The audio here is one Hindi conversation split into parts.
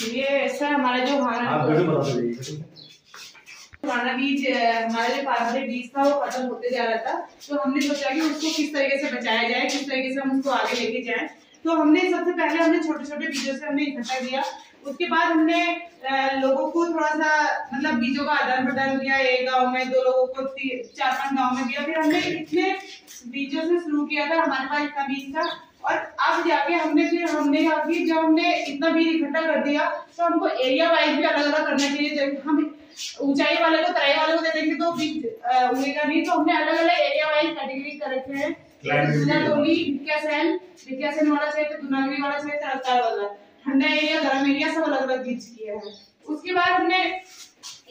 ये ऐसा हमारा जो पुराना बीज, हमारा जो पारंपरिक बीज था वो खत्म होते जा रहा था, तो हमने सोचा कि उसको किस तरीके से बचाया जाए, किस तरीके से हम उसको आगे लेके जाएं। तो हमने सबसे पहले हमने छोटे छोटे बीजों से हमने इकट्ठा किया। उसके बाद हमने लोगों को थोड़ा सा मतलब बीजों का आदान प्रदान किया। एक गांव में 2 लोगों को 4-5 गांव में दिया। फिर हमने इतने बीजों से शुरू किया था, हमारे पास इतना बीज था। और अब जाके हमने जब हमने इतना बीज इकट्ठा कर दिया तो हमको एरिया वाइज भी अलग अलग करना चाहिए। जब हम ऊंचाई वाले को तराई वाले को दे देंगे तो बीज उगेगा नहीं, तो हमने अलग अलग एरिया वाइज कैटेगरी कर रखे हैं। विज्ञासन वाला चाहिए तो दुनागरी वाला चाहिए तो रफ्तार वाला, ठंडा एरिया, गर्म एरिया, सब अलग अलग बीज किया है। उसके बाद हमने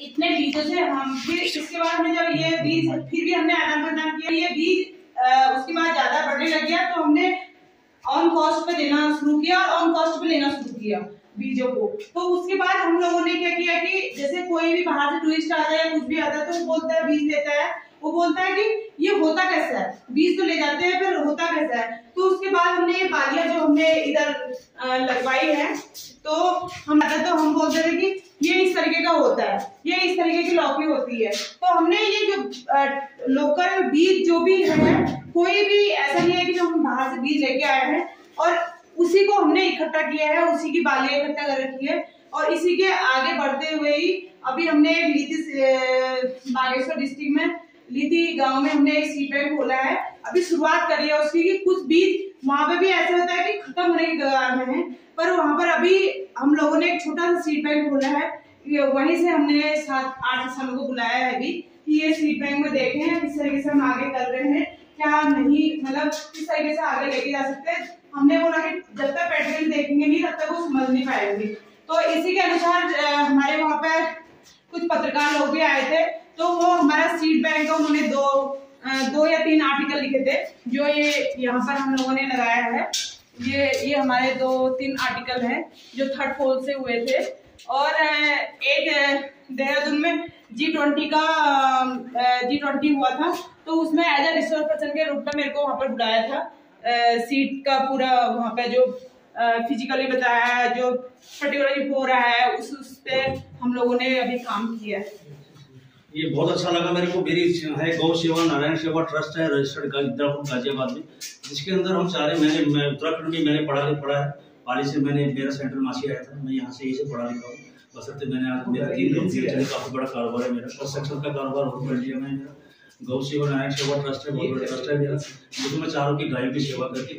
इतने बीजों से हम फिर इसके बाद हमने जब ये बीज फिर भी हमने आदान प्रदान किया, ये बीज उसके बाद ज्यादा बढ़ने लग गया तो हमने ऑन कॉस्ट पे देना शुरू किया और ऑन कॉस्ट पे लेना शुरू किया बीजों को। तो उसके बाद हम लोगों ने क्या किया कि जैसे कोई भी बाहर से टूरिस्ट आता है, कुछ भी आता है, तो वो बोलता है बीज लेता है, वो बोलता है कि ये होता कैसा है, बीज तो ले जाते हैं फिर होता कैसा है। तो उसके बाद हमने ये बालियां जो हमने इधर लगवाई है, तो हम बोलते थे कि ये इस तरीके का होता है, ये इस तरीके की लौकी होती है। तो हमने ये जो लोकल बीज जो भी है, कोई भी ऐसा नहीं है कि जो हम बाहर से बीज लेके आए हैं, और उसी को हमने इकट्ठा किया है, उसी की बालियां इकट्ठा कर रखी है। और इसी के आगे बढ़ते हुए ही अभी हमने लीती बागेश्वर डिस्ट्रिक्ट में लीती गांव में हमने एक सीड बैंक खोला है। अभी शुरुआत करी है उसकी कि कुछ बीज वहां पे भी ऐसा होता है कि खत्म होने की कगार में है, पर वहां पर अभी हम लोगों ने एक छोटा सा सीड बैंक खोला है। वहीं से हमने 7-8 किसानों को बुलाया है अभी कि ये सीड बैंक में देखें किस तरीके से हम आगे कर रहे हैं, क्या नहीं, मतलब किस तरीके से आगे लेके जा सकते हैं। हमने बोला कि जब तक पेट्रोल देखेंगे नहीं तब तक वो समझ नहीं पाएंगे। तो इसी के अनुसार हमारे वहाँ पे कुछ पत्रकार लोग भी आए थे, तो वो हमारा सीड बैंक का उन्होंने 2 या 3 आर्टिकल लिखे थे जो ये यहाँ पर हम लोगों ने लगाया है। ये हमारे 2-3 आर्टिकल हैं जो 3rd पोल से हुए थे। और एक देहरादून में G20 हुआ था, तो उसमें एज ए रिसोर्स पर्सन के रूप में मेरे को वहाँ पर बुलाया था। सीट का पूरा वहाँ पे जो फिजिकली बताया है, जो पर्टिकुलरली हो रहा है, उस पे हम लोगों ने अभी काम किया है। ये बहुत अच्छा लगा मेरे को। मेरी है गौ सेवा नारायण सेवा ट्रस्ट है, रजिस्टर्ड गाजियाबाद में, जिसके अंदर हम सारे मैं उत्तराखंड में मैंने पढ़ा है। पाली से मेरा सेंट्रल मासी आया था, मैं यहाँ से यही से पढ़ा लिखा हूँ। बसरते मैंने आज मेरा 3 लोग काफी बड़ा कारोबार है मेरा, कंस्ट्रक्शन का कारोबार हो इंडिया में मेरा। गौ सेवा नारायण सेवा ट्रस्ट है, बहुत बड़ा ट्रस्ट है मेरा, जिसमें मैं चाह रहा हूँ कि गाय की सेवा करके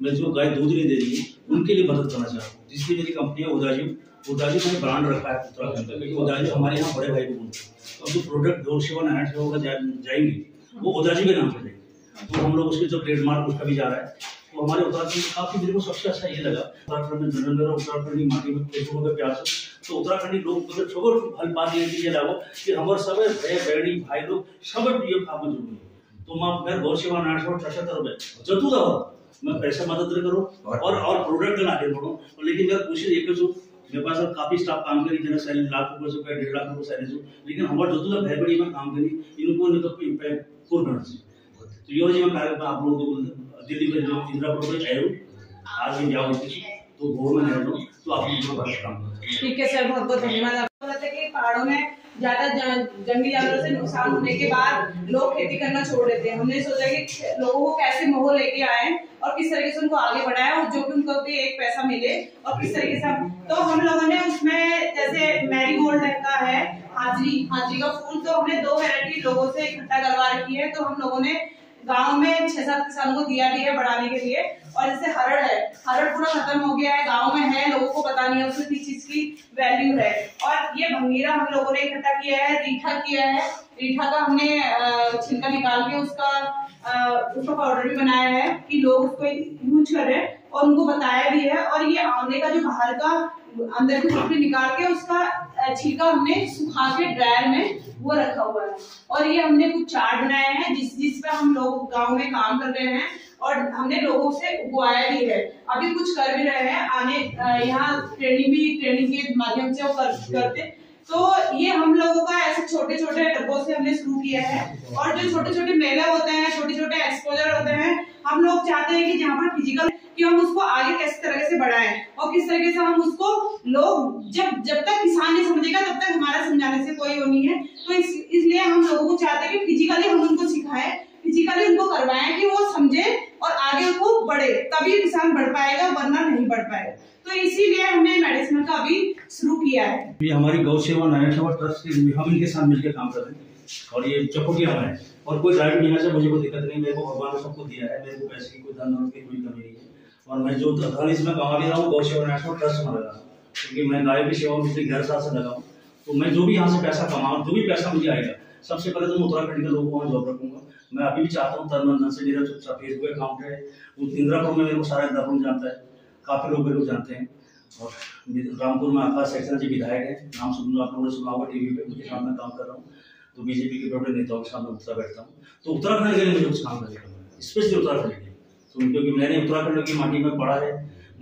मैं जो गाय दूध नहीं दे रही है उनके लिए मदद करना चाहता हूँ। जिसकी मेरी कंपनी है उदाजी मैंने ब्रांड रखा है उत्तराखंड का, क्योंकि उदाजी हमारे यहाँ बड़े भाई को बोलते हैं। अब जो प्रोडक्ट गौ सेवा नारायण सेवा का जाएंगे वो उदाजी के नाम पे जाएंगे, तो हम लोग उसके जो ट्रेडमार्क उसका भी जा रहा है। तो हमारे उत्तराखंड में काफी मेरे को सबसे अच्छा ये लगा, उत्तराखंड में जन्म मेरा उत्तराखंडी माटी में खेतों का प्यार से, तो उत्तराखंडी लोग मतलब छोटे बात ये लगा कि हमारे सब बहनी भाई लोग सब ये काम जुड़ गए। तो मैं गौ सेवा नारायण सेवा ट्रस्ट जतूदा मैं पैसा मदद करूँ और प्रोडक्ट ला के बढ़ूँ। लेकिन मेरा कोशिश एक मेरे पास काफी स्टाफ काम करी, जरा सैलरी ₹1,00,000 से 1.5 लाख रुपए सैलरी, लेकिन हमारे जतूदा भयबड़ी में काम करी इनको नहीं तो इम्पैक्ट को न। तो यो जी मैं कार्यक्रम आप लोगों को दिल्ली में जो इंदिरापुर में आए आज भी जाओ तो भोर में रह लो, तो आप लोगों का काम। ठीक है सर, बहुत बहुत धन्यवाद। आपको पता है कि पहाड़ों में ज्यादा जंगली जानवरों से नुकसान होने के बाद लोग खेती करना छोड़ देते हैं। हमने सोचा कि लोगों को कैसे मोह लेके आए और किस तरीके से उनको आगे बढ़ाया और जो कि उनको भी एक पैसा मिले और किस तरीके से तो हम लोगों ने उसमें जैसे मैरीगोल्ड का है, हाजरी का फूल, तो हमने 2 वैरायटी लोगों से इकट्ठा करवा रखी है। तो हम लोगों ने गांव में 6-7 किसानों को दिया भी है बढ़ाने के लिए। और जैसे हरड़ पूरा खत्म हो गया है, गांव में है, लोगों को पता नहीं है उसमें किस चीज की वैल्यू है। और ये भंगीरा हम लोगों ने इकट्ठा किया है, रीठा किया है। रीठा का हमने छिलका निकाल के उसका पाउडर भी बनाया है कि लोग उसको यूज करें, और उनको बताया भी है। और ये आंवले का जो बाहर का अंदर की पत्ती निकाल के उसका छिलका हमने सुखा के ड्रायर में वो रखा हुआ है। और ये हमने कुछ चार्ट बनाए हैं जिस पे हम लोग गांव में काम कर रहे हैं और हमने लोगों से उगवाया भी है, अभी कुछ कर भी रहे हैं। आने यहाँ ट्रेनिंग के माध्यम से वो करते। तो ये हम लोगों का ऐसे छोटे छोटे डब्बों से हमने शुरू किया है। और जो छोटे छोटे मेले होते हैं, छोटे छोटे एक्सपोजर होते हैं, हम लोग चाहते हैं कि जहाँ पर फिजिकल कि हम उसको आगे किस तरह से बढ़ाएं और किस तरीके से हम उसको लोग जब कोई वो नहीं है। तो इसलिए हम लोगों को चाहते हैं कि फिजिकली हम उनको सिखाएं, फिजिकली उनको करवाएं कि वो समझे और आगे उनको बढ़े, तभी किसान बढ़ पाएगा, वरना नहीं बढ़ पाएगा। तो इसीलिए हमने मेडिसिन का अभी शुरू किया है। ये हमारी गौ सेवा नारायण सेवा ट्रस्ट हम इनके साथ मिलकर काम कर रहे हैं और ये चौपटिया में है और कोई ड्राइविंग देने से मुझे कोई दिक्कत नहीं, मेरे को भगवान ने सबको दिया है, मेरे को पैसे की कोई धन दौलत की कोई कमी नहीं है और मैं जो धन इसमें कमा भी रहा हूँ गौ सेवा नारायण सेवा ट्रस्ट में लगा हूँ, क्योंकि मैं गाय की सेवा पिछले 11 साल से लगा हूँ। तो मैं जो भी यहाँ से पैसा कमाऊँ, जो भी पैसा मुझे आएगा, सबसे पहले तो मैं उत्तराखंड के लोगों को जॉब रखूंगा। मैं अभी भी चाहता हूँ तन मन धन से, मेरा फेसबुक अकाउंट है वो इंदिरापुर में, मेरे को सारा इंदिरापुर जानता है, काफी लोग मेरे को जानते हैं और रामपुर में आकाश सक्सेना जी विधायक है, नाम सुन आप लोगों ने सुना होगा टीवी पे, उनके साथ मैं काम कर रहा हूँ। तो बीजेपी के बड़े नेताओं के सामने उठता बैठता हूँ। तो उत्तराखंड के लिए मुझे कुछ काम करने का, स्पेशली उत्तराखंड के लिए, तो क्योंकि मैंने उत्तराखंड की माटी में पढ़ा है,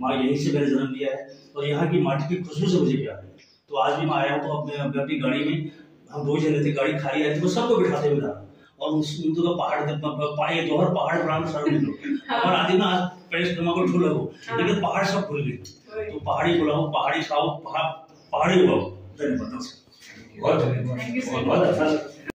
माँ यहीं से मैंने जन्म लिया है और यहाँ की माटी की खुशबू से मुझे प्यार है। तो आज भी मैं आया हूँ तो अपनी गाड़ी में हम 2 जने थे, गाड़ी खाली आई थी, तो सबको बिठाते हुए रहा और उनको तो पहाड़ दोहर पहाड़ प्राण सर मिलो और आदि ना पेस्ट को ठूल हो, लेकिन पहाड़ सब भूल गए। तो पहाड़ी बुलाओ, पहाड़ी खाओ, पहाड़ी उगाओ। धन्यवाद। बहुत अच्छा।